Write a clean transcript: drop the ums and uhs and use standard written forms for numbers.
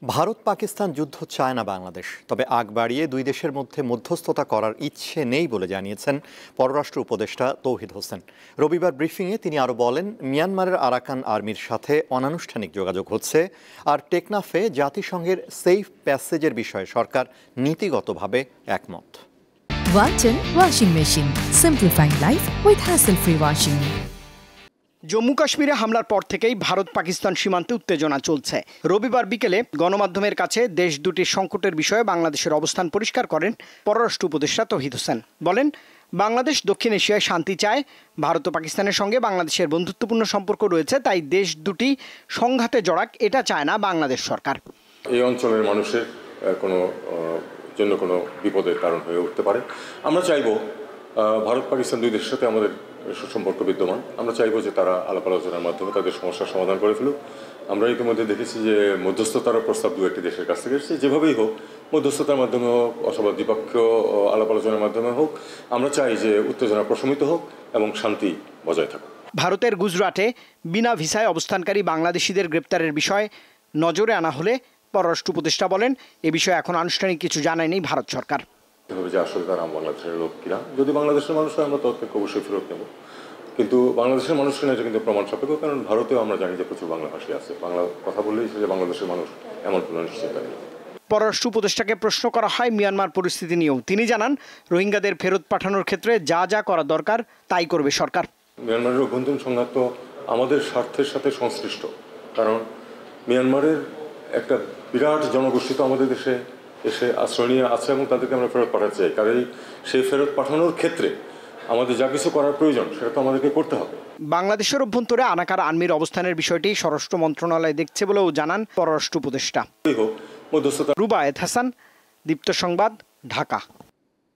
ভারত পাকিস্তান যুদ্ধ চায় না বাংলাদেশ, তবে আগ বাড়িয়ে দুই দেশের মধ্যে মধ্যস্থতা করার ইচ্ছে নেই বলে জানিয়েছেন পররাষ্ট্র উপদেষ্টা তৌহিদ হোসেন। রবিবার ব্রিফিংয়ে তিনি আরও বলেন, মিয়ানমারের আরাকান আর্মির সাথে অনানুষ্ঠানিক যোগাযোগ হচ্ছে, আর টেকনাফে জাতিসংঘের সেফ প্যাসেজের বিষয়ে সরকার নীতিগতভাবে একমত। Walton washing machine, simplifying life with hassle-free washing. Jammu কাশ্মীরে হামলার পর থেকেই ভারত পাকিস্তান সীমান্তে উত্তেজনা চলছে। রবিবার বিকেলে গণমাধ্যমের কাছে দেশ দুটির সংকটের বিষয়ে বাংলাদেশের অবস্থান পরিষ্কার করেন পররাষ্ট্র উপদেষ্টা তৌহিদ হোসেন। বলেন, বাংলাদেশ দক্ষিণ এশিয়ায় শান্তি চায়, ভারত ও পাকিস্তানের সঙ্গে বাংলাদেশের বন্ধুত্বপূর্ণ সম্পর্ক রয়েছে, তাই দেশ দুটি সংঘাতে জড়াক এটা চায় না বাংলাদেশ সরকার। এই অঞ্চলের মানুষের জন্য কোনো বিপদের কারণ হয়ে উঠতে পারে। আমরা চাইব ভারত পাকিস্তান দুই দেশের সাথে আমাদের সুসম্পর্ক বিদ্যমান। আমরা চাইব যে তারা আলাপ আলোচনার মাধ্যমে তাদের সমস্যার সমাধান করে ফেলুক। আমরা ইতিমধ্যে দেখেছি যে মধ্যস্থতার প্রস্তাব দু একটি দেশের কাছ থেকে এসেছে। যেভাবেই হোক, মধ্যস্থতার মাধ্যমে হোক অথবা দ্বিপক্ষীয় আলাপ আলোচনার মাধ্যমে হোক, আমরা চাই যে উত্তেজনা প্রশমিত হোক এবং শান্তি বজায় থাকুক। ভারতের গুজরাটে বিনা ভিসায় অবস্থানকারী বাংলাদেশিদের গ্রেপ্তারের বিষয় নজরে আনা হলে পররাষ্ট্র উপদেষ্টা বলেন, এ বিষয়ে এখন আনুষ্ঠানিক কিছু জানায়নি ভারত সরকার। যে আসলে তারা বাংলাদেশের লোক কিনা, যদি বাংলাদেশের মানুষ হয় আমরা তৎক্ষণাৎ অবশ্যই ফেরত নেব, কিন্তু বাংলাদেশের মানুষ কিনা এটা কিন্তু প্রমাণ সাপেক্ষ, কারণ ভারতেও আমরা জানি যে প্রচুর বাংলা ভাষী আছে। বাংলা কথা বললেই যে বাংলাদেশের মানুষ এমন কোনো নিশ্চয়তা নেই। পররাষ্ট্র উপদেষ্টাকে প্রশ্ন করা হয় মিয়ানমার পরিস্থিতি নিয়েও। তিনি জানান, রোহিঙ্গাদের ফেরত পাঠানোর ক্ষেত্রে যা যা করা দরকার তাই করবে সরকার। মিয়ানমারের অভ্যন্তরীণ সংঘাত তো আমাদের স্বার্থের সাথে সংশ্লিষ্ট, কারণ মিয়ানমারের একটা বিরাট জনগোষ্ঠী তো আমাদের দেশে এসে আশ্রয় নিয়ে আছে এবং তাদেরকে আমরা ফেরত পাঠাতে চাই। কারণ সেই ফেরত পাঠানোর ক্ষেত্রে আমাদের যা কিছু করার প্রয়োজন সেটা তো আমাদেরকে করতে হবে। বাংলাদেশের অভ্যন্তরে আনাকার আর্মির অবস্থানের বিষয়টি স্বরাষ্ট্র মন্ত্রণালয় দেখছে বলেও জানান পররাষ্ট্র উপদেষ্টা। মধ্যস্থতা। রুবায়েত হাসান, দীপ্ত সংবাদ, ঢাকা।